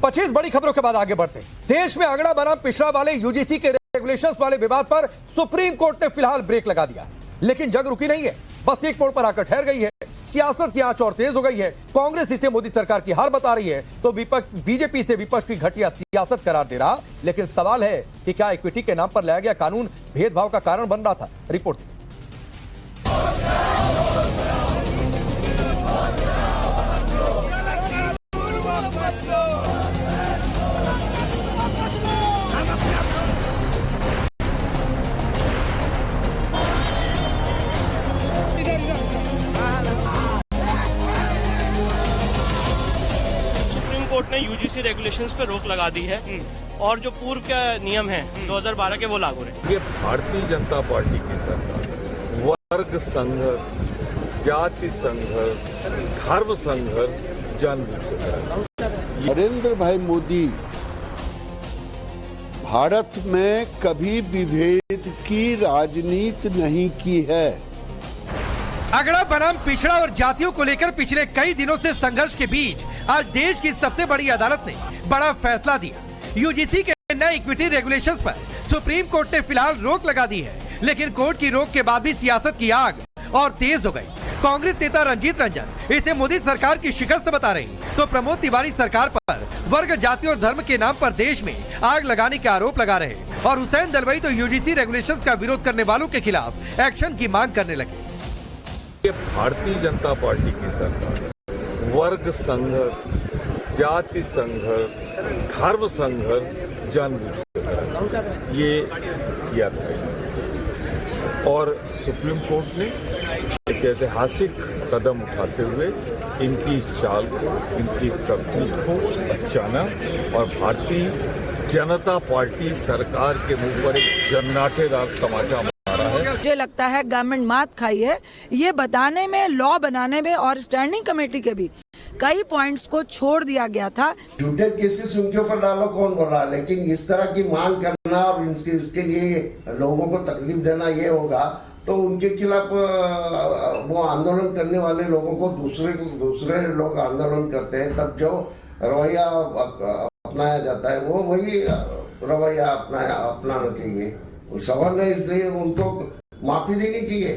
25 बड़ी खबरों के बाद आगे बढ़ते हैं। देश में अगड़ा बनाम पिछड़ा वाले यूजीसी के रेगुलेशंस वाले विवाद पर सुप्रीम कोर्ट ने फिलहाल ब्रेक लगा दिया, लेकिन जंग रुकी नहीं है, बस एक मोड़ पर आकर ठहर गई है। सियासत की आंच और तेज हो गई है। कांग्रेस इसे मोदी सरकार की हार बता रही है तो विपक्ष बीजेपी से विपक्ष की घटिया सियासत करार दे रहा। लेकिन सवाल है कि क्या इक्विटी के नाम पर लाया गया कानून भेदभाव का कारण बन रहा था? रिपोर्ट कोर्ट ने यूजीसी रेगुलेशंस पे रोक लगा दी है और जो पूर्व के नियम हैं 2012 के वो लागू रहे। ये भारतीय जनता पार्टी की सरकार वर्ग संघर्ष, जाति संघर्ष, धर्म संघर्ष जानबूझकर नरेंद्र भाई मोदी भारत में कभी विभेद की राजनीति नहीं की है। अगड़ा बनाम पिछड़ा और जातियों को लेकर पिछले कई दिनों से संघर्ष के बीच आज देश की सबसे बड़ी अदालत ने बड़ा फैसला दिया। यूजीसी के नए इक्विटी रेगुलेशंस पर सुप्रीम कोर्ट ने फिलहाल रोक लगा दी है, लेकिन कोर्ट की रोक के बाद भी सियासत की आग और तेज हो गई। कांग्रेस नेता रंजीत रंजन इसे मोदी सरकार की शिकस्त बता रही तो प्रमोद तिवारी सरकार पर वर्ग, जाति और धर्म के नाम पर देश में आग लगाने के आरोप लगा रहे और हुसैन दलवाई तो यूजीसी रेगुलेशंस का विरोध करने वालों के खिलाफ एक्शन की मांग करने लगे। ये भारतीय जनता पार्टी की सरकार वर्ग संघर्ष, जाति संघर्ष, धर्म संघर्ष जानबूझकर ये किया था और सुप्रीम कोर्ट ने एक ऐतिहासिक कदम उठाते हुए इनकी इस चाल को, इनकी इस करतूत को बचाना और भारतीय जनता पार्टी सरकार के मुंह पर एक जन्नाटेदार तमाचा। मुझे लगता है गवर्नमेंट मात खाई है ये बताने में, लॉ बनाने में और स्टैंडिंग कमेटी के भी कई पॉइंट्स को छोड़ दिया गया था। झूठे केसेस उनके ऊपर डालो कौन बोल रहा है, लेकिन इस तरह की मांग करना और इसके लिए लोगों को तकलीफ देना ये होगा तो उनके खिलाफ वो आंदोलन करने वाले लोगों को दूसरे लोग आंदोलन करते हैं, तब जो रवैया अपनाया जाता है वो वही रवैया अपनाना चाहिए। सवाल है, इसलिए उनको माफी देनी चाहिए।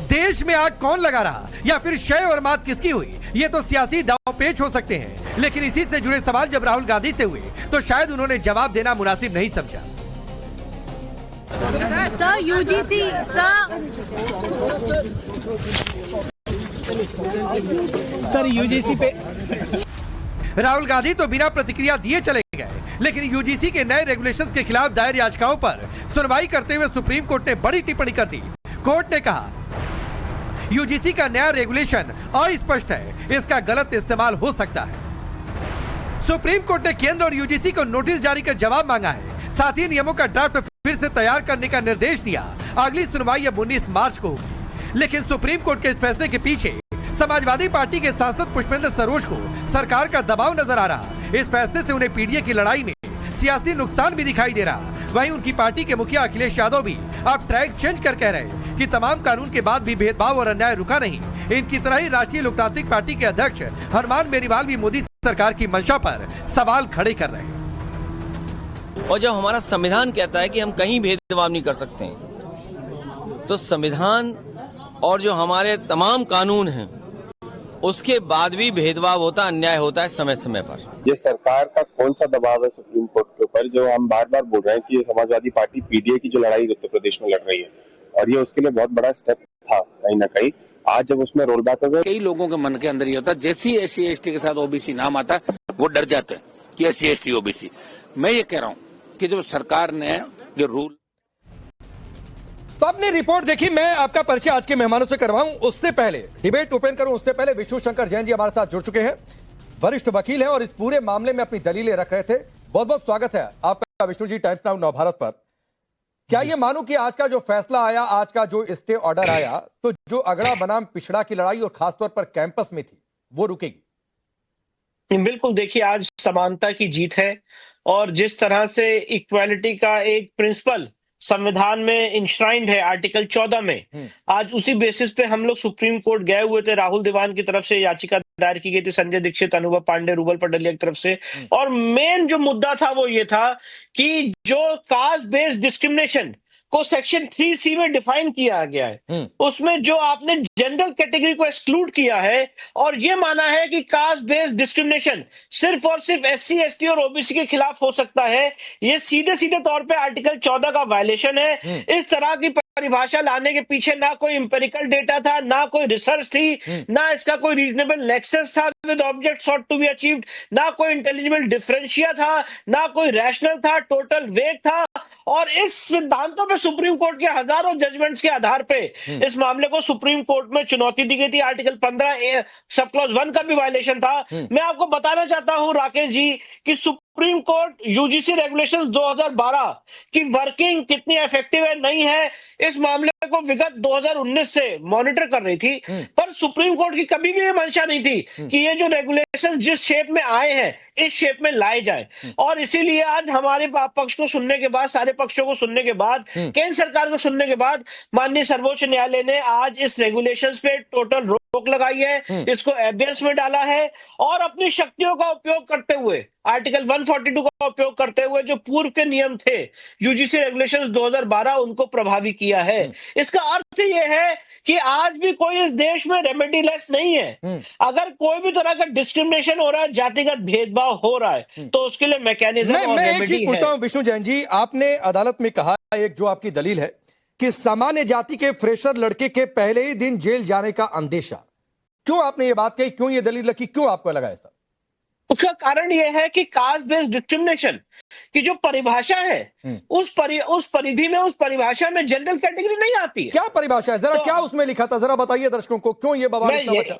देश में आग कौन लगा रहा या फिर शय और मात किसकी हुई, ये तो सियासी दांवपेच हो सकते हैं, लेकिन इसी से जुड़े सवाल जब राहुल गांधी से हुए तो शायद उन्होंने जवाब देना मुनासिब नहीं समझा। सर यूजीसी सर यूजीसी पे राहुल गांधी तो बिना प्रतिक्रिया दिए चले गए, लेकिन यूजीसी के नए रेगुलेशंस के खिलाफ दायर याचिकाओं पर सुनवाई करते हुए सुप्रीम कोर्ट ने बड़ी टिप्पणी कर दी। कोर्ट ने कहा यूजीसी का नया रेगुलेशन अस्पष्ट है, इसका गलत इस्तेमाल हो सकता है। सुप्रीम कोर्ट ने केंद्र और यूजीसी को नोटिस जारी कर जवाब मांगा है, साथ ही नियमों का ड्राफ्ट फिर से तैयार करने का निर्देश दिया। अगली सुनवाई अब 19 मार्च को होगी, लेकिन सुप्रीम कोर्ट के इस फैसले के पीछे समाजवादी पार्टी के सांसद पुष्पेंद्र सरोज को सरकार का दबाव नजर आ रहा। इस फैसले से उन्हें पीडीए की लड़ाई में सियासी नुकसान भी दिखाई दे रहा। वहीं उनकी पार्टी के मुखिया अखिलेश यादव भी अब ट्रैक चेंज कर कह रहे कि तमाम कानून के बाद भी भेदभाव और अन्याय रुका नहीं। इनकी तरह ही राष्ट्रीय लोकतांत्रिक पार्टी के अध्यक्ष हनुमान बेनीवाल भी मोदी सरकार की मंशा पर सवाल खड़े कर रहे हैं। और जब हमारा संविधान कहता है कि हम कहीं भेदभाव नहीं कर सकते, तो संविधान और जो हमारे तमाम कानून हैं उसके बाद भी भेदभाव होता, अन्याय होता है समय समय पर। ये सरकार का कौन सा दबाव है सुप्रीम कोर्ट के ऊपर, जो हम बार बार बोल रहे हैं कि ये समाजवादी पार्टी पीडीए की जो लड़ाई उत्तर प्रदेश में लड़ रही है और ये उसके लिए बहुत बड़ा स्टेप था कहीं ना कहीं। आज जब उसमें रोल बैक हो गया, कई लोगों के मन के अंदर ये होता है जैसे ही SC ST के साथ OBC नाम आता है वो डर जाते हैं कि SC ST OBC। मैं ये कह रहा हूँ कि जब सरकार ने जो रूल तो आपने रिपोर्ट देखी, मैं आपका परिचय आज के मेहमानों से करवाऊं उससे पहले, डिबेट ओपन करूं उससे पहले विष्णु शंकर जैन जी हमारे साथ जुड़ चुके हैं, वरिष्ठ वकील हैं और इस पूरे मामले में अपनी दलीलें रख रहे थे। बहुत बहुत स्वागत है आपका विष्णु जी टाइम्स नाउ नवभारत पर। क्या ये मानूं कि आज का जो फैसला आया, आज का जो स्टे ऑर्डर आया, तो जो अगड़ा बनाम पिछड़ा की लड़ाई और खासतौर पर कैंपस में थी वो रुकेगी? बिल्कुल, देखिए आज समानता की जीत है और जिस तरह से इक्वालिटी का एक प्रिंसिपल संविधान में इंश्राइंड है आर्टिकल 14 में। आज उसी बेसिस पे हम लोग सुप्रीम कोर्ट गए हुए थे। राहुल दीवान की तरफ से याचिका दायर की गई थी, संजय दीक्षित, अनुभव पांडे, रूबल पटलिया की तरफ से। और मेन जो मुद्दा था वो ये था कि जो कास्ट बेस्ड डिस्क्रिमिनेशन को सेक्शन 3C में डिफाइन किया गया है, उसमें जो आपने जनरल कैटेगरी को एक्सक्लूड किया है और ये माना है कि कास्ट बेस्ड डिस्क्रिमिनेशन सिर्फ और सिर्फ SC, ST और OBC के खिलाफ हो सकता है, ये सीधे सीधे तौर पे आर्टिकल 14 का वायलेशन है। इस तरह की परिभाषा लाने के पीछे ना कोई इंपेरिकल डेटा था, ना कोई रिसर्च थी, ना इसका कोई रीजनेबल नेक्सस था with object sought to be achieved, ना कोई इंटेलिजिबल डिफरेंशिया था, ना कोई रैशनल था, टोटल वेग था। और इस सिद्धांतों पे सुप्रीम कोर्ट के हजारों जजमेंट्स के आधार पे इस मामले को सुप्रीम कोर्ट में चुनौती दी गई थी। आर्टिकल 15 सब क्लॉज 1 का भी वायलेशन था। मैं आपको बताना चाहता हूं राकेश जी कि सुप्रीम कोर्ट यूजीसी रेगुलेशंस 2012 की वर्किंग कितनी इफेक्टिव है नहीं है, इस मामले को विगत 2019 से मॉनिटर कर रही थी। पर सुप्रीम कोर्ट की कभी भी ये मंशा नहीं थी कि ये जो रेगुलेशन जिस शेप में आए हैं इस शेप में लाए जाए। और इसीलिए आज हमारे पक्ष को सुनने के बाद, सारे पक्षों को सुनने के बाद, केंद्र सरकार को सुनने के बाद माननीय सर्वोच्च न्यायालय ने आज इस रेगुलेशंस पे टोटल रोक लगाई है, इसको एबियंस में डाला है और अपनी शक्तियों का उपयोग करते हुए, आर्टिकल 142 का उपयोग करते हुए जो पूर्व के नियम थे यूजीसी रेगुलेशंस 2012 उनको प्रभावी किया है। इसका अर्थ यह है कि आज भी कोई इस देश में रेमेडीलेस नहीं है। अगर कोई भी तरह का डिस्क्रिमिनेशन हो रहा है, जातिगत भेदभाव हो रहा है, तो उसके लिए मैकेनिज्म और मैं एक रेमेडी चीज है। पूछता हूं विष्णु जैन जी, आपने अदालत में कहा एक जो आपकी दलील है कि सामान्य जाति के फ्रेशर लड़के के पहले ही दिन जेल जाने का अंदेशा, क्यों आपने ये बात कही, क्यों ये दलील रखी, क्यों आपको लगा ऐसा? उसका कारण यह है कि कास्ट बेस्ड डिस्क्रिमिनेशन की जो परिभाषा है उस परिधि में, उस परिभाषा में जनरल कैटेगरी नहीं आती है। क्या परिभाषा है, जरा क्या उसमें लिखा था, जरा बताइए दर्शकों को, क्यों ये बवाल इतना बचा?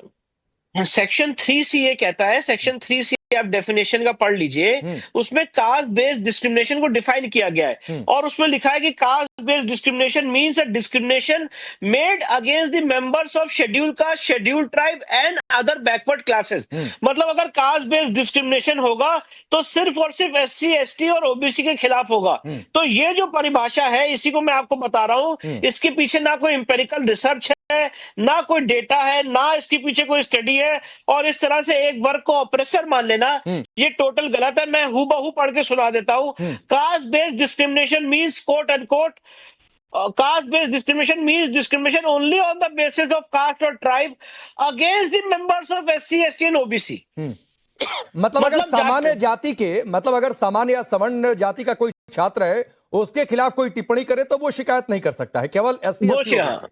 सेक्शन 3C ये कहता है, सेक्शन 3C आप डेफिनेशन का पढ़ लीजिए, उसमें कास्ट बेस्ड डिस्क्रिमिनेशन को डिफाइन किया गया है और उसमें लिखा है कि cast based discrimination means a discrimination made against the members of schedule caste, schedule tribe and other backward classes. मतलब अगर कास्ट बेस्ड डिस्क्रिमिनेशन होगा तो सिर्फ और सिर्फ SC, ST और OBC के खिलाफ होगा। तो ये जो परिभाषा है, इसी को मैं आपको बता रहा हूं, इसके पीछे ना कोई इंपेरिकल रिसर्च है, ना कोई डेटा है, ना इसके पीछे कोई स्टडी है, और इस तरह से एक वर्ग को ऑप्रेसर मान लेना ये टोटल गलत है। मैं हूबहू पढ़ के सुना देता हूं। Caste based discrimination means quote and quote, caste based discrimination means discrimination only on the basis of caste or tribe against the members of SC, ST and OBC। मतलब अगर सामान्य जाति के, मतलब अगर सामान्य या सवर्ण जाति का कोई छात्र है उसके खिलाफ कोई टिप्पणी करे तो वो शिकायत नहीं कर सकता है, केवल SC, ST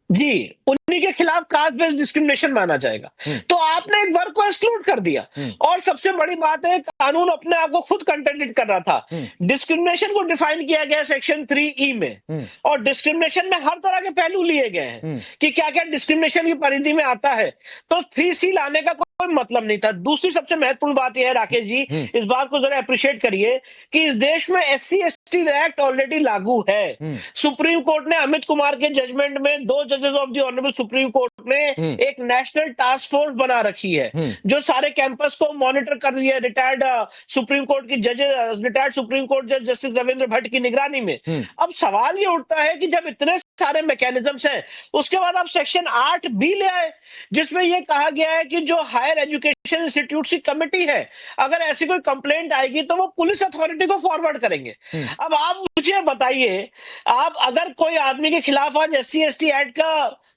जी उन्हीं के खिलाफ कास्ट बेस्ड डिस्क्रिमिनेशन माना जाएगा। तो आपने एक वर्ग को एक्सक्लूड कर दिया और सबसे बड़ी बात है कानून अपने आप को खुद कंटेंटेड कर रहा था। डिस्क्रिमिनेशन को डिफाइन किया गया सेक्शन 3E में और डिस्क्रिमिनेशन में हर तरह के पहलू लिए गए हैं कि क्या क्या डिस्क्रिमिनेशन की परिधि में आता है। तो 3C लाने का कोई मतलब नहीं था। दूसरी सबसे महत्वपूर्ण बात यह है राकेश जी, इस बात को जरा अप्रिशिएट करिए कि इस देश में SC, ST एक्ट ऑलरेडी लागू है। सुप्रीम कोर्ट ने अमित कुमार के जजमेंट में 2 जजेस of the honourable supreme court ने एक नेशनल टास्क फोर्स बना रखी है जो सारे कैंपस को मॉनिटर कर रही है। रिटायर्ड सुप्रीम कोर्ट की जजेस, रिटायर्ड सुप्रीम कोर्ट जज जस्टिस रविंद्र भट्ट की निगरानी में। अब सवाल ये उठता है कि जब इतने सारे मैकेनिज्म्स हैं, उसके बाद आप सेक्शन 8B ले आए जिसमें यह कहा गया है कि जो हायर एजुकेशन इंस्टीट्यूट की कमेटी है, अगर ऐसी कोई कंप्लेंट आएगी तो वो पुलिस अथॉरिटी को फॉरवर्ड करेंगे। अब आप मुझे बताइए, आप अगर कोई आदमी के खिलाफ आज SC, ST एक्ट का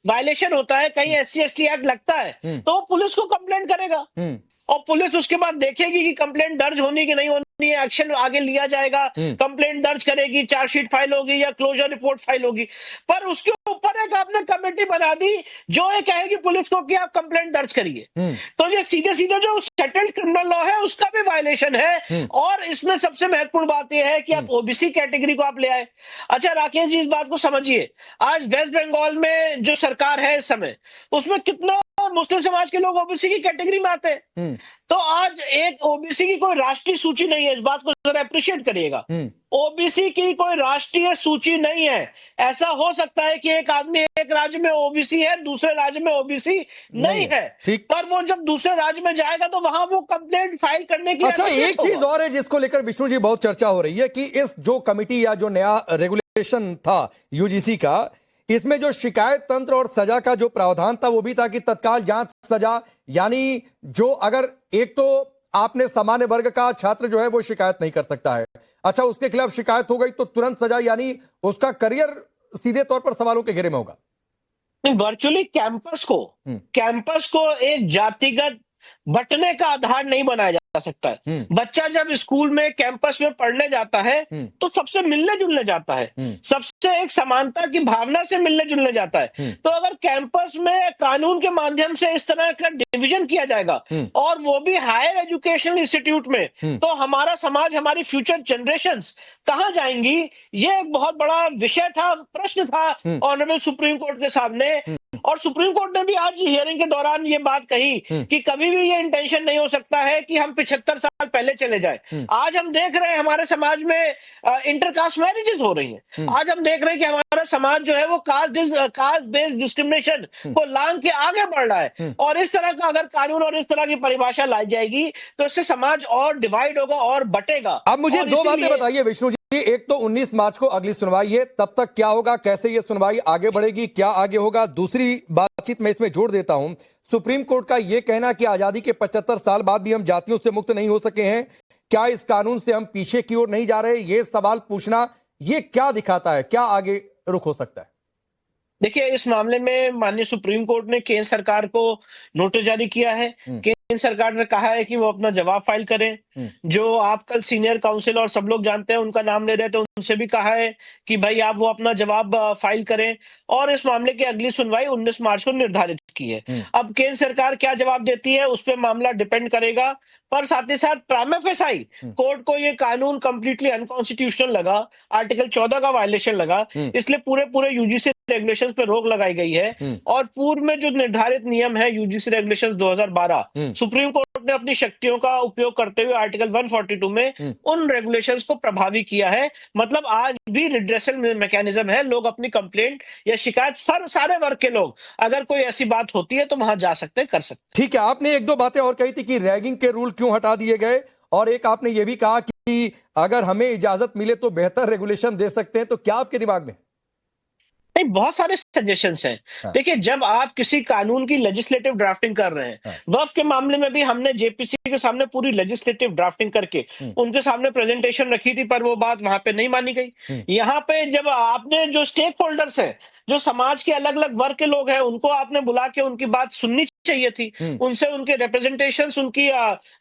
वायलेशन होता है, कहीं SC, ST एक्ट लगता है तो पुलिस को कंप्लेंट करेगा और पुलिस उसके बाद देखेगी कि कंप्लेंट दर्ज होनी कि नहीं होनी है, एक्शन आगे लिया जाएगा। कंप्लेंट दर्ज करेगी, चार्जशीट फाइल होगी या क्लोजर रिपोर्ट फाइल होगी। पर उसके ऊपर एक आपने कमेटी बना दी जो ये कहेगी पुलिस को कि आप कंप्लेंट दर्ज करिए। तो ये सीधे सीधे जो सेटल्ड क्रिमिनल लॉ है उसका भी वायलेशन है। और इसमें सबसे महत्वपूर्ण बात यह है कि आप OBC कैटेगरी को आप ले आए। अच्छा राकेश जी, इस बात को समझिए, आज वेस्ट बंगाल में जो सरकार है इस समय, उसमें कितना मुस्लिम समाज के लोग OBC की कैटेगरी में आते हैं। तो आज एक OBC की कोई राष्ट्रीय सूची नहीं है, इस बात को जरा अप्रिशिएट करिएगा। OBC की कोई राष्ट्रीय सूची नहीं है। ऐसा हो सकता है कि एक आदमी एक राज्य में OBC है, दूसरे राज्य में OBC नहीं है, पर वो जब दूसरे राज्य में जाएगा तो वहां वो कंप्लेंट फाइल करने की। अच्छा, एक चीज और है जिसको लेकर विष्णु जी बहुत चर्चा हो रही है कि इस जो कमिटी या जो नया रेगुलेशन रेगुलेशन था यूजीसी का, इसमें जो शिकायत तंत्र और सजा का जो प्रावधान था वो भी था कि तत्काल जांच सजा, यानी जो अगर एक तो आपने सामान्य वर्ग का छात्र जो है वो शिकायत नहीं कर सकता है, अच्छा उसके खिलाफ शिकायत हो गई तो तुरंत सजा, यानी उसका करियर सीधे तौर पर सवालों के घेरे में होगा। वर्चुअली कैंपस को एक जातिगत बंटने का आधार नहीं बनाया जा सकता है। बच्चा जब स्कूल में कैंपस में पढ़ने जाता है तो सबसे मिलने जुलने जाता है, सबसे एक समानता की भावना से मिलने जुलने जाता है। तो अगर कैंपस में कानून के माध्यम से इस तरह का डिवीजन किया जाएगा और वो भी हायर एजुकेशनल इंस्टीट्यूट में, तो हमारा समाज, हमारी फ्यूचर जनरेशंस कहां जाएंगी? ये एक बहुत बड़ा विषय था, प्रश्न था ऑनरेबल सुप्रीम कोर्ट के सामने। और सुप्रीम कोर्ट ने भी आज हियरिंग के दौरान ये बात कही कि कभी भी ये इंटेंशन नहीं हो सकता है कि हम 75 साल पहले चले जाए। आज हम देख रहे हैं हमारे समाज में इंटरकास्ट मैरिजेस हो रही हैं। आज हम देख रहे हैं कि हमारा समाज जो है वो कास्ट बेस्ड डिस्क्रिमिनेशन को लांघ के आगे बढ़ रहा है। और इस तरह का अगर कानून और इस तरह की परिभाषा लाई जाएगी तो इससे समाज और डिवाइड होगा और बटेगा। अब मुझे दो बातें बताइए विष्णु जी, एक तो 19 मार्च को अगली सुनवाई है, तब तक क्या होगा, कैसे ये सुनवाई आगे बढ़ेगी, क्या आगे होगा? दूसरी बातचीत मैं इसमें जोड़ देता हूं, सुप्रीम कोर्ट का यह कहना कि आजादी के 75 साल बाद भी हम जातियों से मुक्त नहीं हो सके हैं, क्या इस कानून से हम पीछे की ओर नहीं जा रहे? ये सवाल पूछना ये क्या दिखाता है, क्या आगे रुख हो सकता है? देखिए, इस मामले में माननीय सुप्रीम कोर्ट ने केंद्र सरकार को नोटिस जारी किया है। केंद्र सरकार ने कहा है कि वो अपना जवाब फाइल करें। जो आप कल सीनियर काउंसिल और सब लोग जानते हैं उनका नाम ले रहे थे, उनसे भी कहा है कि भाई आप वो अपना जवाब फाइल करें। और इस मामले की अगली सुनवाई 19 मार्च को निर्धारित की है। अब केंद्र सरकार क्या जवाब देती है उस पर मामला डिपेंड करेगा। पर साथ ही साथ प्राइमा फेसाई कोर्ट को ये कानून कंप्लीटली अनकॉन्स्टिट्यूशनल लगा, आर्टिकल 14 का वायलेशन लगा, इसलिए पूरे यूजीसी रेगुलेशंस पे रोक लगाई गई है। और पूर्व में जो निर्धारित नियम है यूजीसी रेगुलेशंस 2012, सुप्रीम कोर्ट ने अपनी शक्तियों का उपयोग करते हुए आर्टिकल 142 में उन रेगुलेशंस को प्रभावी किया है। मतलब आज भी रिड्रेसल मैकेनिज्म है, लोग अपनी कंप्लेंट या शिकायत, सारे वर्ग के लोग अगर कोई ऐसी बात होती है तो वहां जा सकते हैं, कर सकते। ठीक है, आपने एक दो बातें और कही थी कि रैगिंग के रूल क्यों हटा दिए गए, और एक आपने ये भी कहा कि अगर हमें इजाजत मिले तो बेहतर रेगुलेशन दे सकते हैं, तो क्या आपके दिमाग में? नहीं, बहुत सारे सजेशंस हैं। देखिए, जब आप किसी कानून की लेजिस्लेटिव ड्राफ्टिंग कर रहे हैं, वक्फ के मामले में भी हमने जेपीसी के सामने पूरी लेजिस्लेटिव ड्राफ्टिंग करके उनके सामने प्रेजेंटेशन रखी थी, पर वो बात वहां पे नहीं मानी गई। यहाँ पे जब आपने जो स्टेक होल्डर्स हैं, जो समाज के अलग अलग वर्ग के लोग हैं, उनको आपने बुला के उनकी बात सुननी चाहिए थी, उनसे उनके रिप्रेजेंटेशंस, उनकी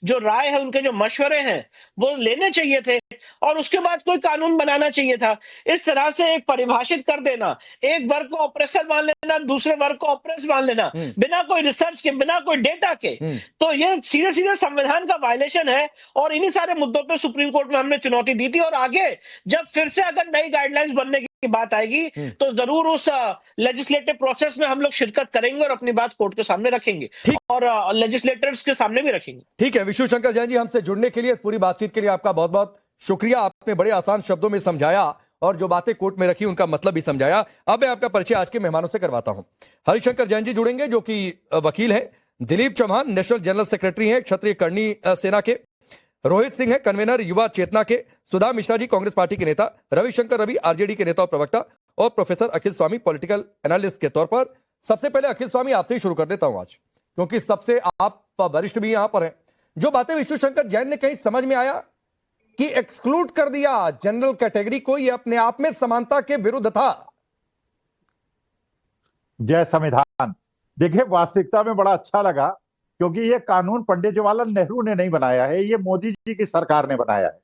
जो राय है, उनके जो मशवरे हैं वो लेने चाहिए थे, और उसके बाद कोई कानून बनाना चाहिए था। इस तरह से एक परिभाषित कर देना, एक वर्ग को ऑपरेसर मान लेना, दूसरे वर्ग को ऑपरेस मान लेना, बिना कोई रिसर्च के, बिना कोई डेटा के, तो ये सीधे सीधे संविधान का वायलेशन है। और इन्हीं सारे मुद्दों पे सुप्रीम कोर्ट में हमने चुनौती दी थी, और आगे जब फिर से अगर नई गाइडलाइंस बनने की बात आएगी तो जरूर उस लेजिस्लेटिव प्रोसेस में हम लोग शिरकत करेंगे और अपनी बात कोर्ट के सामने रखेंगे और लेजिस्लेटर्स के सामने भी रखेंगे। ठीक है, विष्णु शंकर जैन जी, हमसे जुड़ने के लिए, पूरी बातचीत के लिए आपका बहुत बहुत शुक्रिया। आपने बड़े आसान शब्दों में समझाया और जो बातें कोर्ट में रखी उनका मतलब भी समझाया। अब मैं आपका परिचय आज के मेहमानों से करवाता हूं। हरिशंकर जैन जी जुड़ेंगे, जो कि वकील हैं। Dilip Chauhan national general secretary हैं क्षत्रिय कर्णी सेना के। रोहित सिंह है कन्वेनर युवा चेतना के। सुधा मिश्रा जी कांग्रेस पार्टी के नेता। रविशंकर रवि आरजेडी के नेता और प्रवक्ता। और प्रोफेसर अखिल स्वामी पॉलिटिकल एनालिस्ट के तौर पर। सबसे पहले अखिल स्वामी आपसे ही शुरू कर देता हूं आज, क्योंकि सबसे आप वरिष्ठ भी यहां पर हैं। जो बातें विष्णु शंकर जैन ने कहीं समझ में आया कि एक्सक्लूड कर दिया जनरल कैटेगरी को, ये अपने आप में समानता के विरुद्ध था? जय संविधान। देखिए, वास्तविकता में बड़ा अच्छा लगा, क्योंकि ये कानून पंडित जवाहरलाल नेहरू ने नहीं बनाया है, ये मोदी जी की सरकार ने बनाया है।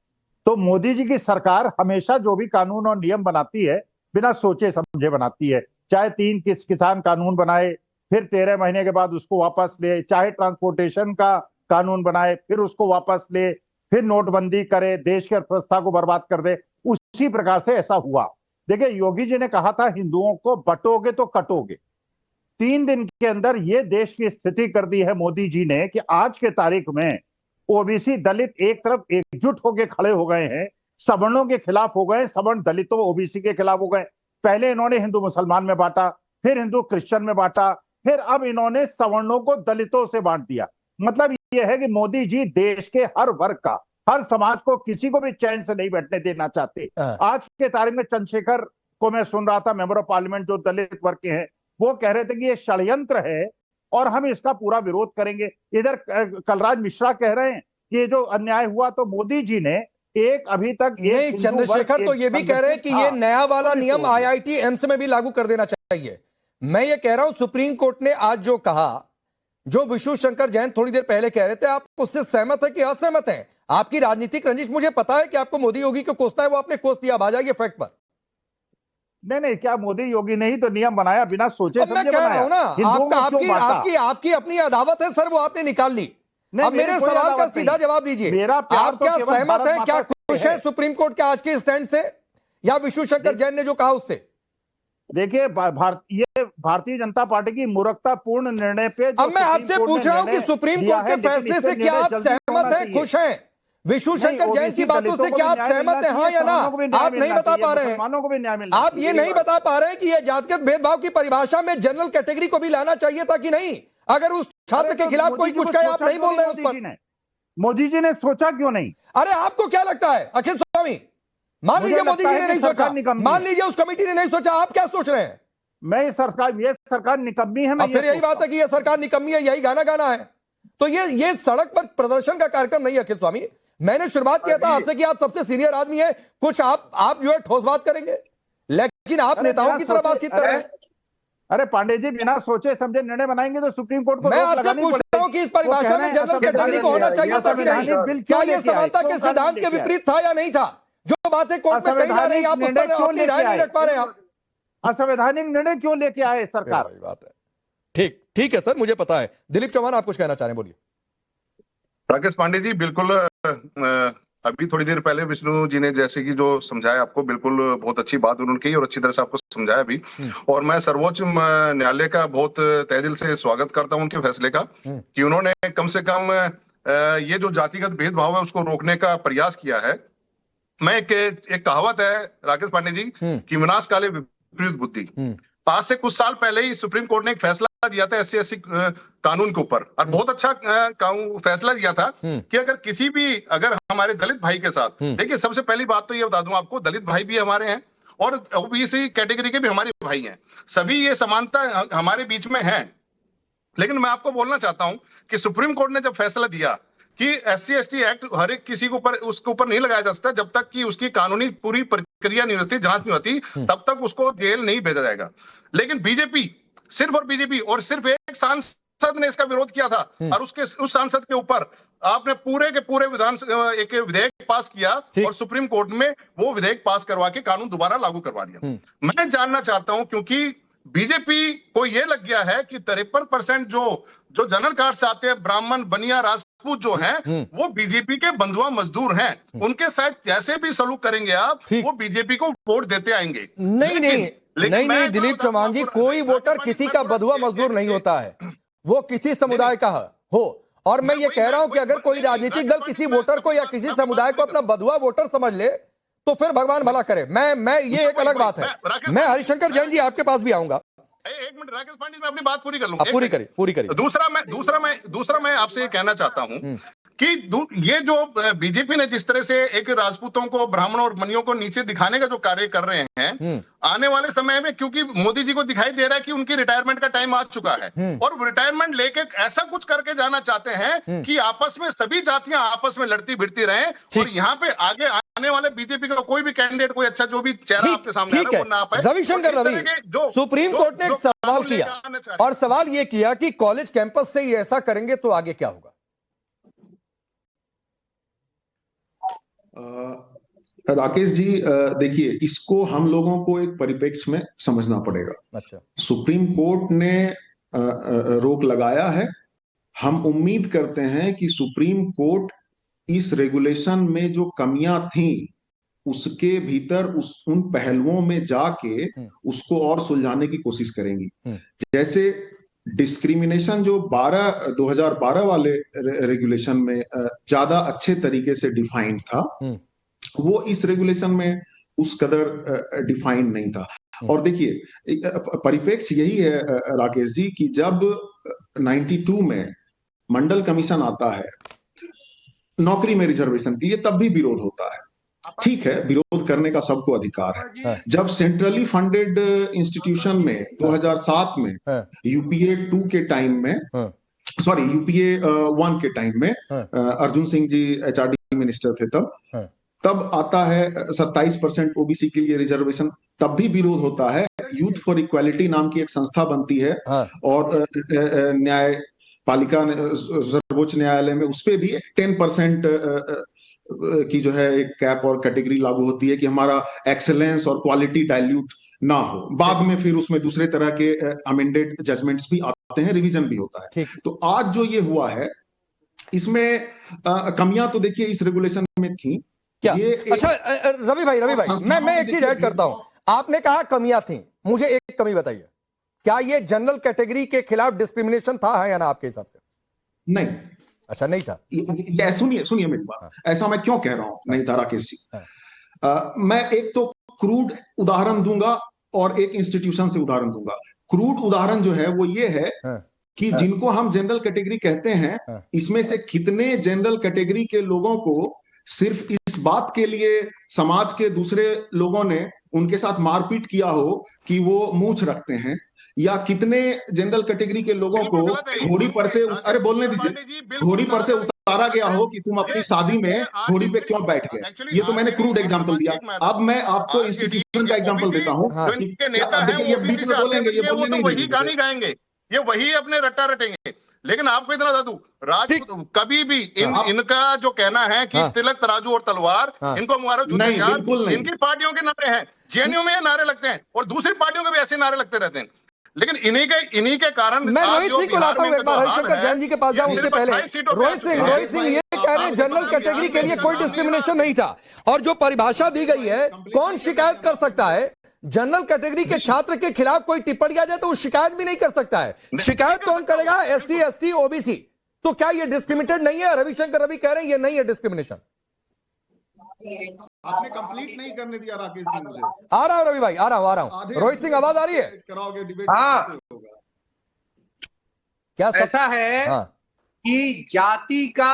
तो मोदी जी की सरकार हमेशा जो भी कानून और नियम बनाती है बिना सोचे समझे बनाती है। चाहे 3 किसान कानून बनाए, फिर 13 महीने के बाद उसको वापस ले, चाहे ट्रांसपोर्टेशन का कानून बनाए, फिर उसको वापस ले, फिर नोटबंदी करे, देश की अर्थव्यवस्था को बर्बाद कर दे। उसी प्रकार से ऐसा हुआ। देखिए, योगी जी ने कहा था हिंदुओं को बटोगे तो कटोगे। 3 दिन के अंदर ये देश की स्थिति कर दी है मोदी जी ने कि आज के तारीख में ओबीसी दलित एक तरफ एकजुट होकर खड़े हो गए हैं, सवर्णों के खिलाफ हो गए, सवर्ण दलितों ओबीसी के खिलाफ हो गए। पहले इन्होंने हिंदू मुसलमान में बांटा, फिर हिंदू क्रिश्चियन में बांटा, फिर अब इन्होंने सवर्णों को दलितों से बांट दिया। मतलब यह है कि मोदी जी देश के हर वर्ग का, हर समाज को, किसी को भी चैन से नहीं बैठने देना चाहते। आज के तारीख में चंद्रशेखर को मैं सुन रहा था, मेंबर ऑफ पार्लियामेंट जो दलित वर्ग के हैं, वो कह रहे थे कि ये षड्यंत्र है और हम इसका पूरा विरोध करेंगे। इधर कलराज मिश्रा कह रहे हैं कि ये जो अन्याय हुआ तो मोदी जी ने एक अभी तक नहीं, चंद्रशेखर तो ये भी कह रहे हैं कि ये नया वाला नियम IIT एम्स में भी लागू कर देना चाहिए। मैं ये कह रहा हूं सुप्रीम कोर्ट ने आज जो कहा, जो विशु शंकर जैन थोड़ी देर पहले कह रहे थे, आप उससे सहमत है कि असहमत है? आपकी राजनीतिक रंजिश मुझे पता है कि आपको मोदी योगी को कोसना है, वो आपने कोस दिया, आ जाइए फैक्ट पर। नहीं, क्या मोदी योगी ने ही तो नियम बनाया बिना सोचे समझे? मैं कह रहा हूं ना, आपकी अपनी अदावत है सर, वो आपने निकाल ली। अब मेरे सवाल का सीधा जवाब दीजिए, आप क्या सहमत हैं, क्या खुश है सुप्रीम कोर्ट के आज के स्टैंड से या विशु शंकर जैन ने जो कहा उससे? देखिए, ये भारतीय जनता पार्टी की मूर्खतापूर्ण निर्णय पे अब मैं आपसे पूछ रहा हूं कि सुप्रीम कोर्ट के फैसले से क्या आप सहमत हैं, खुश हैं? विशु शंकर जैन की बातों से क्या आप सहमत हैं, हाँ या ना? आप नहीं बता पा रहे हैं, आप ये नहीं बता पा रहे हैं कि ये जातिगत भेदभाव की परिभाषा में जनरल कैटेगरी को भी लाना चाहिए था कि नहीं? अगर उस छात्र के खिलाफ कोई कुछ कहे, आप नहीं बोल रहे हैं उस पर। मोदी जी ने सोचा क्यों नहीं? अरे आपको क्या लगता है अखिल स्वामी? मान लीजिए मोदी जी ने नहीं सोचा, मान लीजिए उस कमेटी ने नहीं सोचा, आप क्या सोच रहे हैं? ये सरकार निकम्मी है। फिर यही बात है कि ये सरकार निकम्मी है, यही गाना गाना है। तो ये सड़क पर प्रदर्शन का कार्यक्रम नहीं है अखिल स्वामी। मैंने शुरुआत किया था आपसे कि आप सबसे सीनियर आदमी हैं, कुछ आप जो है ठोस बात करेंगे, लेकिन आप नेताओं की तरह बातचीत कर रहे हैं। अरे पांडे जी, बिना सोचे समझे निर्णय बनाएंगे तो सुप्रीम कोर्ट को मैं आपसे पूछ रहा हूं कि इस परिभाषा में जनरल कैटेगरी को होना चाहिए था कि नहीं? क्या ये समानता के सिद्धांत के विपरीत था या नहीं था? जो बातें कोर्ट में कही जा रही है, आप उस पर अपनी राय नहीं रख पा रहे हैं। आप असंवैधानिक निर्णय क्यों लेके आए सरकार? बात है, ठीक है सर, मुझे पता है। दिलीप चौहान, आप कुछ कहना चाह रहे हैं, बोलिए। राकेश पांडे जी, बिल्कुल अभी थोड़ी देर पहले विष्णु जी ने जैसे कि जो समझाया आपको, बिल्कुल बहुत अच्छी बात उन्होंने की और अच्छी तरह से आपको समझाया भी। और मैं सर्वोच्च न्यायालय का बहुत तहे दिल से स्वागत करता हूं उनके फैसले का कि उन्होंने कम से कम ये जो जातिगत भेदभाव है उसको रोकने का प्रयास किया है। मैं एक कहावत है राकेश पांडे जी कि विनाश काले विपरीत बुद्धि। आज से कुछ साल पहले ही सुप्रीम कोर्ट ने एक फैसला दिया था SC/ST कानून के ऊपर, और बहुत अच्छा फैसला दिया था कि अगर हमारे दलित भाई के साथ, देखिए सबसे पहली बात तो ये बता दूं आपको, दलित भाई भी हमारे हैं और OBC कैटेगरी के भी हमारे भाई हैं, सभी ये समानता हमारे बीच में है। लेकिन मैं आपको बोलना चाहता हूं कि सुप्रीम कोर्ट ने जब फैसला दिया कि SC/ST एक्ट हर एक किसी को उसके ऊपर नहीं लगाया जा सकता जब तक कि उसकी कानूनी पूरी प्रक्रिया नहीं होती, जांच नहीं होती, तब तक उसको जेल नहीं भेजा जाएगा। लेकिन बीजेपी और सिर्फ एक सांसद ने इसका विरोध किया था और उस सांसद के ऊपर आपने पूरे के पूरे एक विधेयक पास किया और सुप्रीम कोर्ट में वो विधेयक पास करवा के कानून दोबारा लागू करवा दिया। मैं जानना चाहता हूं, क्योंकि बीजेपी को ये लग गया है कि 53% जो जनरल कास्ट से आते हैं, ब्राह्मण, बनिया, राजपूत जो हैं, वो बीजेपी के बंधुआ मजदूर हैं, उनके साथ जैसे भी सलूक करेंगे आप, वो बीजेपी को वोट देते आएंगे। नहीं दिलीप चौहान जी, कोई वोटर किसी का बंधुआ मजदूर नहीं होता है, वो किसी समुदाय का हो। और मैं ये कह रहा हूं कि अगर कोई राजनीतिक दल किसी वोटर को या किसी समुदाय को अपना बंधुआ वोटर समझ ले तो फिर भगवान भला करे। मैं ये एक अलग बात है। मैं हरिशंकर जैन जी आपके पास भी आऊंगा। एक मिनट राकेश पांडे, मैं अपनी बात पूरी कर लूंगा। पूरी करिए। दूसरा मैं आपसे ये कहना चाहता हूं कि ये जो बीजेपी ने जिस तरह से एक राजपूतों को, ब्राह्मणों और बनियों को नीचे दिखाने का जो कार्य कर रहे हैं, आने वाले समय में क्योंकि मोदी जी को दिखाई दे रहा है कि उनकी रिटायरमेंट का टाइम आ चुका है और वो रिटायरमेंट लेके ऐसा कुछ करके जाना चाहते हैं कि आपस में सभी जातियां आपस में लड़ती भिड़ती रहें और यहाँ पे आगे आने वाले बीजेपी का कोई भी कैंडिडेट, कोई अच्छा जो भी चेहरा आपके सामने वो ना आ पाए। रविशंकर रवि, सुप्रीम कोर्ट ने एक सवाल किया और सवाल ये किया कि कॉलेज कैंपस से ये ऐसा करेंगे तो आगे क्या होगा? राकेश जी, देखिए, इसको हम लोगों को एक परिप्रेक्ष्य में समझना पड़ेगा। अच्छा, सुप्रीम कोर्ट ने रोक लगाया है। हम उम्मीद करते हैं कि सुप्रीम कोर्ट इस रेगुलेशन में जो कमियां थी उसके भीतर उन पहलुओं में जाके उसको और सुलझाने की कोशिश करेंगी। जैसे डिस्क्रिमिनेशन जो 2012 वाले रेगुलेशन में ज्यादा अच्छे तरीके से डिफाइंड था, वो इस रेगुलेशन में उस कदर डिफाइंड नहीं था। और देखिए, परिप्रेक्ष्य यही है राकेश जी कि जब 92 में मंडल कमीशन आता है नौकरी में रिजर्वेशन के लिए, तब भी विरोध होता है। ठीक है, विरोध करने का सबको अधिकार है। जब सेंट्रली फंडेड इंस्टीट्यूशन में 2007 में यूपीए 2 के टाइम में, सॉरी यूपीए 1 के टाइम में अर्जुन सिंह जी एचआरडी मिनिस्टर थे तब आता है 27% ओबीसी के लिए रिजर्वेशन, तब भी विरोध होता है। यूथ फॉर इक्वालिटी नाम की एक संस्था बनती है और न्यायपालिका सर्वोच्च न्यायालय में उस पे भी 10% की जो है एक कैप और कैटेगरी लागू होती है कि हमारा एक्सेलेंस और क्वालिटी डाइल्यूट ना हो। बाद में फिर उसमें दूसरे तरह के अमेंडेड जजमेंट्स भी आते हैं, रिवीजन भी होता है। तो आज जो ये हुआ है इसमें कमियां तो देखिए इस रेगुलेशन में थी क्या? अच्छा रवि भाई मैं एक चीज ऐड करता हूं। आपने कहा कमियां थी, मुझे एक कमी बताइए, क्या ये जनरल कैटेगरी के खिलाफ डिस्क्रिमिनेशन था या ना आपके हिसाब से? नहीं। अच्छा नहीं था। सुनिए मेरी बात, ऐसा मैं क्यों कह रहा हूं नहीं था राकेश जी। मैं एक तो क्रूड उदाहरण दूंगा और एक इंस्टीट्यूशन से उदाहरण दूंगा। क्रूड उदाहरण जो है वो ये है कि जिनको हम जनरल कैटेगरी कहते हैं, इसमें से कितने जनरल कैटेगरी के लोगों को सिर्फ इस बात के लिए समाज के दूसरे लोगों ने उनके साथ मारपीट किया हो कि वो मूंछ रखते हैं, या कितने जनरल कैटेगरी के लोगों को घोड़ी पर से, अरे बोलने दीजिए, घोड़ी पर से उतारा गया हो कि तुम अपनी शादी में घोड़ी पे क्यों बैठ गए। ये तो मैंने क्रूड एग्जांपल दिया। अब मैं आपको इंस्टीट्यूशन का एग्जांपल देता हूँ। देखिए ये बीच में बोलेंगे, ये बोलने नहीं वही गाने गाएंगे, ये वही अपने रट्टा रटेंगे। लेकिन आपको इतना बता दूं, राजपूत कभी भी इनका जो कहना है कि तिलक तराजू और तलवार, इनको मुबारक जूते, इनकी पार्टियों के नारे हैं, जेएनयू में नारे लगते हैं और दूसरी पार्टियों के भी ऐसे नारे लगते रहते हैं। लेकिन इन्हीं के कारण मैं रोहित सिंह को लाता हूं, एक बार हरिशंकर जैन जी के पास जाऊं उससे पहले। रोहित सिंह ये कह रहे हैं जनरल कैटेगरी के लिए कोई डिस्क्रिमिनेशन नहीं था, और जो परिभाषा दी गई है, कौन शिकायत कर सकता है? जनरल कैटेगरी के छात्र के खिलाफ कोई टिप्पणी आ जाए तो वो शिकायत भी नहीं कर सकता है। शिकायत कौन करेगा? SC, ST, OBC. तो क्या ये डिस्क्रिमिनेटेड नहीं है? रविशंकर रवि कह रहे हैं ये नहीं है डिस्क्रिमिनेशन। आपने कंप्लीट नहीं करने दिया राकेश जी मुझे। आ रहा हूं रवि भाई, आ रहा हूं। रोहित सिंह आवाज आ रही है? कराओगे डिबेट? हाँ, क्या ऐसा है कि जाति का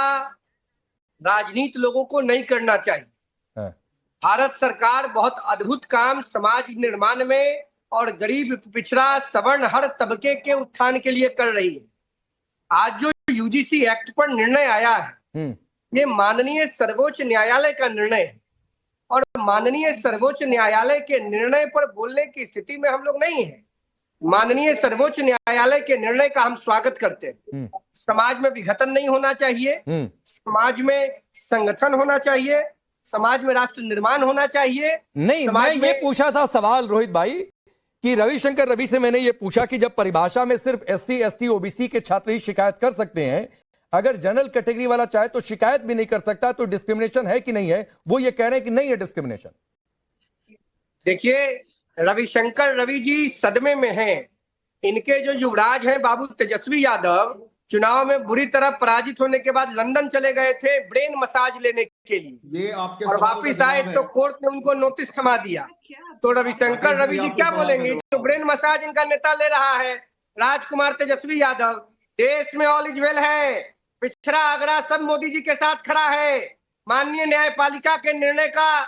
राजनीति लोगों को नहीं करना चाहिए। भारत सरकार बहुत अद्भुत काम समाज निर्माण में और गरीब, पिछड़ा, सवर्ण हर तबके के उत्थान के लिए कर रही है। आज जो यूजीसी एक्ट पर निर्णय आया है, ये माननीय सर्वोच्च न्यायालय का निर्णय है, और माननीय सर्वोच्च न्यायालय के निर्णय पर बोलने की स्थिति में हम लोग नहीं है। माननीय सर्वोच्च न्यायालय के निर्णय का हम स्वागत करते हैं। समाज में विघटन नहीं होना चाहिए, समाज में संगठन होना चाहिए, समाज में राष्ट्र निर्माण होना चाहिए। नहीं, मैं ये पूछा था सवाल रोहित भाई कि रविशंकर रवि से मैंने ये पूछा कि जब परिभाषा में सिर्फ एससी, एसटी, ओबीसी के छात्र ही शिकायत कर सकते हैं, अगर जनरल कैटेगरी वाला चाहे तो शिकायत भी नहीं कर सकता, तो डिस्क्रिमिनेशन है कि नहीं है? वो ये कह रहे हैं कि नहीं है डिस्क्रिमिनेशन। देखिए, रविशंकर रवि जी सदमे में हैं। इनके जो युवराज हैं बाबू तेजस्वी यादव, चुनाव में बुरी तरह पराजित होने के बाद लंदन चले गए थे ब्रेन मसाज लेने के लिए। ये आपके और वापिस आए तो कोर्ट ने उनको नोटिस थमा दिया। तो रविशंकर रवि जी क्या बोलेंगे? तो ब्रेन मसाज इनका नेता ले रहा है, राजकुमार तेजस्वी यादव। देश में ऑल इज वेल है, पिछड़ा अगरा सब मोदी जी के साथ खड़ा है। माननीय न्यायपालिका के निर्णय का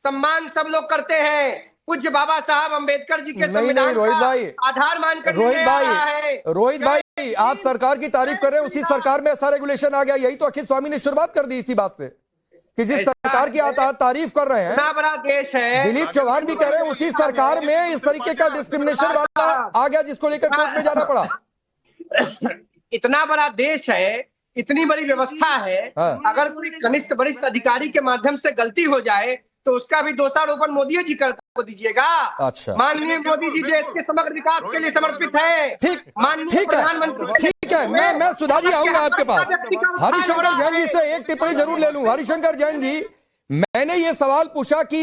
सम्मान सब लोग करते हैं। पूज्य बाबा साहब अम्बेडकर जी के संविधान का आधार मानकर रोहित भाई आप सरकार की तारीफ कर रहे हैं, उसी सरकार में ऐसा रेगुलेशन आ गया। यही तो अखिल स्वामी ने शुरुआत कर दी इसी बात से कि जिस सरकार की तारीफ कर रहे हैं, इतना बड़ा देश है। दिलीप चौहान भी कह रहे हैं उसी सरकार में इस तरीके का डिस्क्रिमिनेशन वाला आ गया जिसको लेकर कोर्ट में जाना पड़ा। इतना बड़ा देश है, इतनी बड़ी व्यवस्था है, अगर कोई कनिष्ठ वरिष्ठ अधिकारी के माध्यम से गलती हो जाए तो उसका भी दोषारोपण मोदी जी कर दीजिएगा। अच्छा, माननीय मोदी जी देश के समग्र विकास के लिए समर्पित है। ठीक, माननीय प्रधानमंत्री। ठीक है, मैं सुधा जी आऊंगा आपके पास। हरिशंकर जैन जी से एक टिप्पणी जरूर ले लूं। हरिशंकर जैन जी, मैंने ये सवाल पूछा कि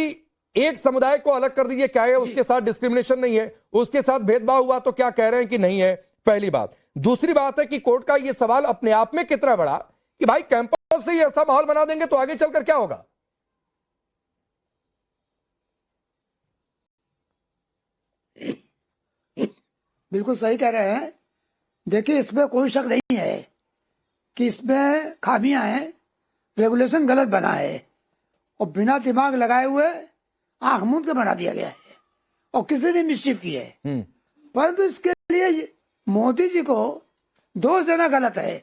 एक समुदाय को अलग कर दीजिए, क्या है उसके साथ डिस्क्रिमिनेशन नहीं है, उसके साथ भेदभाव हुआ तो क्या कह रहे हैं कि नहीं है? पहली बात। दूसरी बात है कि कोर्ट का ये सवाल अपने आप में कितना बड़ा कि भाई कैंपस से ऐसा माहौल बना देंगे तो आगे चलकर क्या होगा? बिल्कुल सही कह रहे हैं। देखिए, इसमें कोई शक नहीं है कि इसमें खामियां हैं, रेगुलेशन गलत बना है। और बिना दिमाग लगाए हुए आंख मूंद के बना दिया गया है और किसी ने मिस्चिफ की है। परंतु इसके लिए मोदी जी को दोष देना गलत है।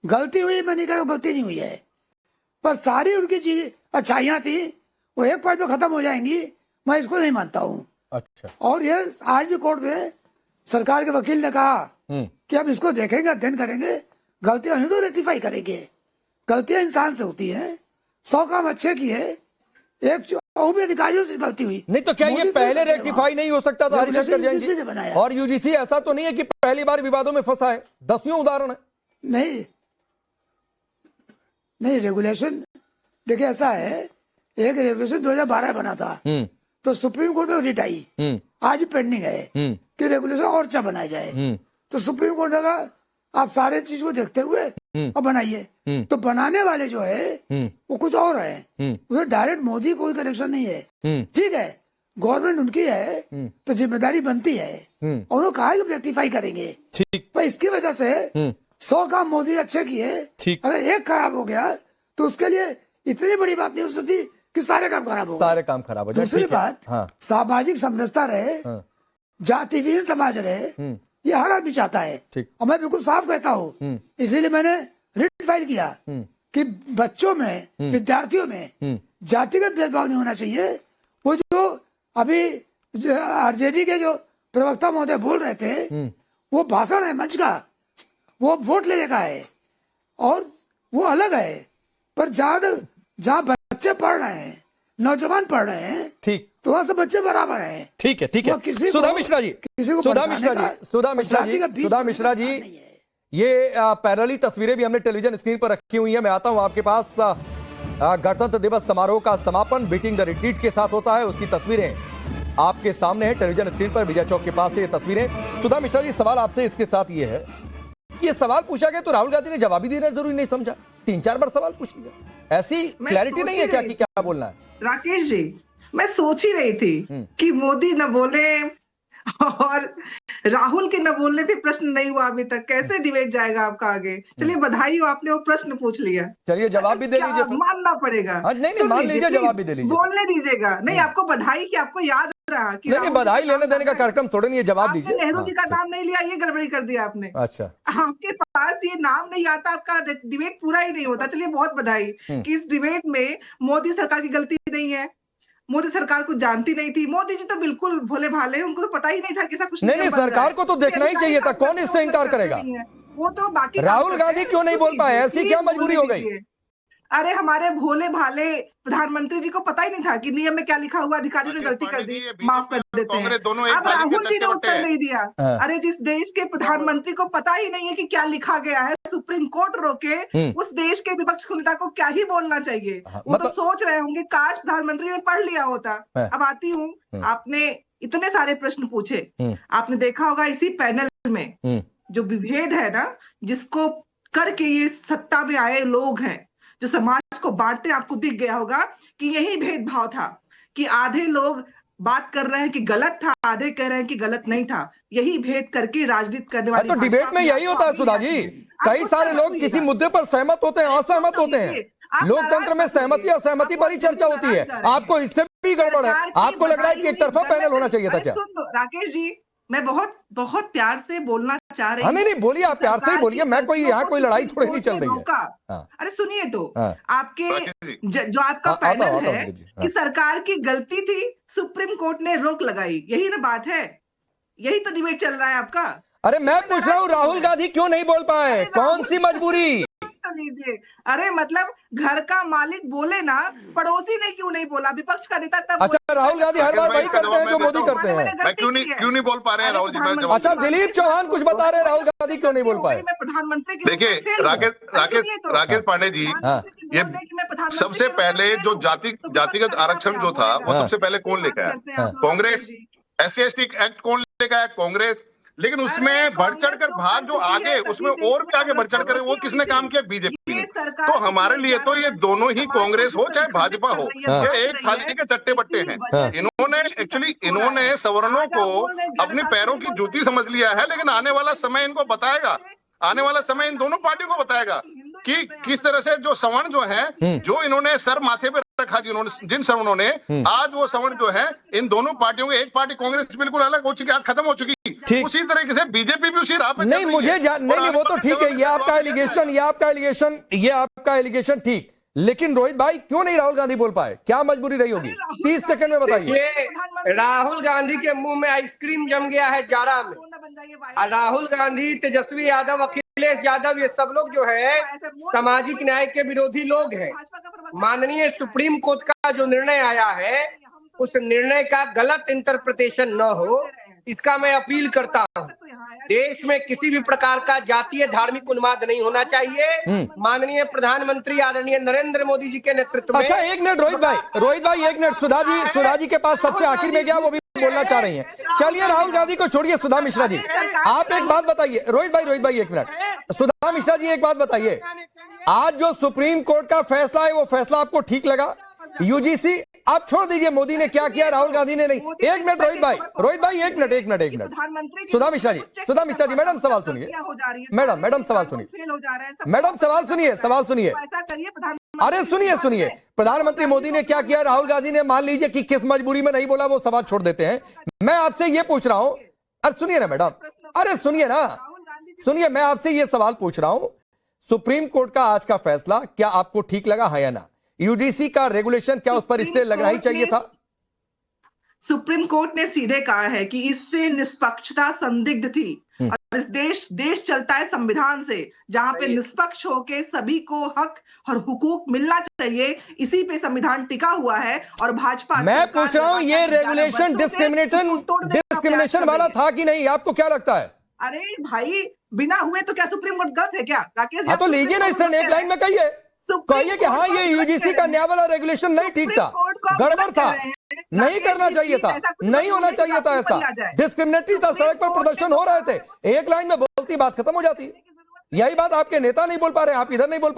गलती हुई, मैं नहीं कह रहा गलती नहीं हुई है, पर सारी उनकी चीज अच्छाइयां थी वो एक पॉइंट पे खत्म हो जाएंगी, मैं इसको नहीं मानता हूँ। अच्छा। और ये आज भी कोर्ट में सरकार के वकील ने कहा कि अब इसको देखेंगे, अध्ययन करेंगे, गलतियां हुई तो रेक्टिफाई करेंगे। गलतियां इंसान से होती हैं, 100 काम अच्छे किए, एक भी अधिकारियों से गलती हुई नहीं, तो क्या ये पहले रेक्टिफाई नहीं हो सकता था हरिशंकर जैन जी? बनाया और यूजीसी ऐसा तो नहीं है कि पहली बार विवादों में फंसा है, दसियों उदाहरण है। नहीं, रेगुलेशन देखिए ऐसा है, एक रेगुलेशन 2012 बना था तो सुप्रीम कोर्ट में रिट आई, आज पेंडिंग है कि रेगुलेशन और अच्छा बनाया जाए। तो सुप्रीम कोर्ट ने कहा आप सारे चीज को देखते हुए और बनाइए। तो बनाने वाले जो है वो कुछ और है, उसे डायरेक्ट मोदी कोई कनेक्शन नहीं है। ठीक है, गवर्नमेंट उनकी है तो जिम्मेदारी बनती है और उन्होंने कहा कि रेक्टिफाई करेंगे। पर इसकी वजह से 100 काम मोदी अच्छे किए, अगर एक खराब हो गया तो उसके लिए इतनी बड़ी बात नहीं हो सकती कि सारे काम खराब हो, सारे काम खराब हो जाए। दूसरी बात, सामाजिक समरसता रहे, जातिहीन समाज रहे, ये हर आदमी चाहता है। और मैं बिल्कुल साफ कहता हूँ, इसीलिए मैंने रिट फाइल किया कि बच्चों में, विद्यार्थियों में जातिगत भेदभाव नहीं होना चाहिए। वो जो अभी आरजेडी के जो प्रवक्ता महोदय बोल रहे थे, वो भाषण है मंच का, वो वोट लेने का है और वो अलग है। पर जहाँ बच्चे पढ़ रहे हैं, नौजवान पढ़ रहे हैं, ठीक, तो वहां से बच्चे बराबर हैं। ठीक है, ठीक है। सुधा मिश्रा जी, ये पैरेलली तस्वीरें भी हमने टेलीविजन स्क्रीन पर रखी हुई है। मैं आता हूं आपके पास। गणतंत्र दिवस समारोह का समापन बीटिंग द रिट्रीट के साथ होता है, उसकी तस्वीरें आपके सामने है टेलीविजन स्क्रीन पर, विजय चौक के पास से ये तस्वीरें। सुधा मिश्रा जी, सवाल आपसे इसके साथ ये है, ये सवाल पूछा गया तो राहुल गांधी ने जवाब ही देना जरूरी नहीं समझा? 3-4 बार सवाल पूछ लिया, ऐसी क्लैरिटी नहीं है क्या कि क्या बोलना है? राकेश जी, मैं सोच ही रही थी कि मोदी न बोले और राहुल के न बोलने पे प्रश्न नहीं हुआ अभी तक, कैसे डिबेट जाएगा आपका आगे? चलिए बधाई हो, आपने वो प्रश्न पूछ लिया। चलिए जवाब भी दे लीजिए, मानना पड़ेगा। नहीं, मान लीजिए, जवाब भी दे लीजिए, बोलने दीजिएगा। नहीं, आपको बधाई कि आपको याद रहा कि नहीं, बधाई लेने देने का कार्यक्रम थोड़ा नहीं है, जवाब दीजिए। नेहरू जी का नाम नहीं लिया, ये गड़बड़ी कर दिया आपने। अच्छा, आपके पास ये नाम नहीं आता, आपका डिबेट पूरा ही नहीं होता। चलिए बहुत बधाई कि इस डिबेट में मोदी सरकार की गलती नहीं है, मोदी सरकार को जानती नहीं थी। मोदी जी तो बिल्कुल भोले भाले, उनको तो पता ही नहीं था कि ऐसा कुछ नहीं, सरकार को तो देखना ही चाहिए था, कौन इससे इनकार करेगा? वो तो बाकी राहुल गांधी क्यों नहीं बोल पाए, ऐसी क्या मजबूरी हो गई? अरे हमारे भोले भाले प्रधानमंत्री जी को पता ही नहीं था कि नियम में क्या लिखा हुआ, अधिकारियों ने गलती कर दी, माफ कर देते हैं। अब राहुल जी ने उत्तर नहीं दिया। अरे जिस देश के प्रधानमंत्री को पता ही नहीं है कि क्या लिखा गया है, सुप्रीम कोर्ट रोके, उस देश के विपक्ष के नेता को क्या ही बोलना चाहिए? वो तो सोच रहे होंगे काश प्रधानमंत्री ने पढ़ लिया होता। अब आती हूँ, आपने इतने सारे प्रश्न पूछे, आपने देखा होगा इसी पैनल में जो विभेद है ना, जिसको करके ये सत्ता में आए लोग हैं, जो समाज को बांटते, आपको दिख गया होगा कि यही भेदभाव था कि आधे लोग बात कर रहे हैं कि गलत था, आधे कह रहे हैं कि गलत नहीं था। यही भेद करके राजनीति करने वाली तो डिबेट में यही होता है सुधा जी, कई सारे लोग किसी मुद्दे पर सहमत होते हैं, असहमत होते हैं। लोकतंत्र में सहमति असहमति पर ही चर्चा होती है। आपको इससे भी गड़बड़ है, आपको लग रहा है कि एक तरफा पैनल होना चाहिए था क्या? राकेश जी, मैं बहुत बहुत प्यार से बोलना चाह रही हूँ। नहीं, बोलिए, आप प्यार से ही बोलिए, मैं कोई यहाँ कोई लड़ाई थोड़ी नहीं चल रही है। अरे सुनिए तो, आपके जो आपका पैनल है कि सरकार की गलती थी, सुप्रीम कोर्ट ने रोक लगाई, यही ना बात है, यही तो डिबेट चल रहा है आपका। अरे मैं पूछ रहा हूँ राहुल गांधी क्यों नहीं बोल पाए, कौन सी मजबूरी? लीजिए, अरे मतलब घर का मालिक बोले ना, पड़ोसी ने क्यों नहीं बोला, विपक्ष का नेता तब। अच्छा, राहुल गांधी हर बार वही करते हैं जो मोदी करते हैं। क्यों नहीं बोल पा रहे हैं राहुल जी? अच्छा, दिलीप चौहान कुछ बता रहे हैं, राहुल गांधी क्यों नहीं बोल पाए? प्रधानमंत्री देखिए राकेश पांडे जी, ये सबसे पहले जो जातिगत आरक्षण जो था, वो सबसे पहले कौन लेकर आया? कांग्रेस। SC/ST एक्ट कौन लेकर आया? कांग्रेस। लेकिन उसमें बढ़ चढ़ कर भाग जो आगे, उसमें और भी आगे बढ़ चढ़ कर वो किसने काम किया? बीजेपी ने। तो हमारे लिए तो ये दोनों ही, कांग्रेस हो चाहे भाजपा हो, ये एक थाली के चट्टे बट्टे हैं। इन्होंने सवर्णों को अपने पैरों की जूती समझ लिया है, लेकिन आने वाला समय इनको बताएगा, आने वाला समय इन दोनों पार्टियों को बताएगा कि किस तरह से जो सवर्ण जो है, जो इन्होंने सर माथे पे रखा जिन श्रवणों ने, आज वो श्रवण जो है इन दोनों पार्टियों के, एक पार्टी कांग्रेस बिल्कुल अलग हो चुकी, आज खत्म हो चुकी, उसी तरीके से बीजेपी भी उसी राह पे नहीं, मुझे नहीं, वो तो ठीक है, ये आपका एलिगेशन ठीक, लेकिन रोहित भाई क्यों नहीं राहुल गांधी बोल पाए? क्या मजबूरी रही होगी? 30 सेकंड में बताइए। राहुल गांधी के मुंह में आइसक्रीम जम गया है जाड़ा में। राहुल गांधी, तेजस्वी यादव, अखिलेश यादव, ये सब लोग जो है सामाजिक न्याय के विरोधी लोग हैं। माननीय सुप्रीम कोर्ट का जो निर्णय आया है, उस निर्णय का गलत इंटरप्रिटेशन न हो, इसका मैं अपील करता हूँ। देश में किसी भी प्रकार का जातीय धार्मिक उन्माद नहीं होना चाहिए। माननीय प्रधानमंत्री आदरणीय नरेंद्र मोदी जी के नेतृत्व में। अच्छा, एक मिनट रोहित भाई, एक मिनट, सुधा जी के पास सबसे आखिर में गया, वो भी बोलना चाह रही हैं। चलिए राहुल गांधी को छोड़िए, सुधा मिश्रा जी आप एक बात बताइए। रोहित भाई एक मिनट, सुधा मिश्रा जी एक बात बताइए, आज जो सुप्रीम कोर्ट का फैसला है, वो फैसला आपको ठीक लगा? यूजीसी आप छोड़ दीजिए, मोदी ने क्या किया, राहुल गांधी ने नहीं। एक मिनट रोहित भाई एक मिनट। सुधा मिश्रा जी मैडम सवाल सुनिए, मैडम सवाल सुनिए। अरे सुनिए, प्रधानमंत्री मोदी ने क्या किया, राहुल गांधी ने, मान लीजिए कि किस मजबूरी में नहीं बोला, वो सवाल छोड़ देते हैं। मैं आपसे ये पूछ रहा हूं, अरे सुनिए ना मैडम, अरे सुनिए, मैं आपसे ये सवाल पूछ रहा हूं, सुप्रीम कोर्ट का आज का फैसला क्या आपको ठीक लगा है या ना? यूजीसी का रेगुलेशन क्या उस पर स्टे लगना ही चाहिए था? सुप्रीम कोर्ट ने सीधे कहा है कि इससे निष्पक्षता संदिग्ध थी, और इस देश चलता है संविधान से, जहां पे निष्पक्ष होके सभी को हक और हुकूक मिलना चाहिए, इसी पे संविधान टिका हुआ है। और भाजपा, मैं पूछ रहा हूं, ये रेगुलेशन डिस्क्रिमिनेशन वाला था कि नहीं? आपको क्या लगता है? अरे भाई, बिना हुए तो क्या सुप्रीम कोर्ट गलत है क्या? राकेश, हाँ तो लीजिए ना, इस तरह एक लाइन में कहिए कि हाँ ये यूजीसी का नया वाला रेगुलेशन नहीं ठीक था, गड़बड़ था, नहीं करना चाहिए था, नहीं होना चाहिए था, ऐसा डिस्क्रिमिनेटरी था, सड़क पर प्रदर्शन हो रहे थे। एक लाइन में बोलती बात खत्म हो जाती है। यही बात आपके नेता नहीं बोल पा रहे, आप इधर नहीं बोल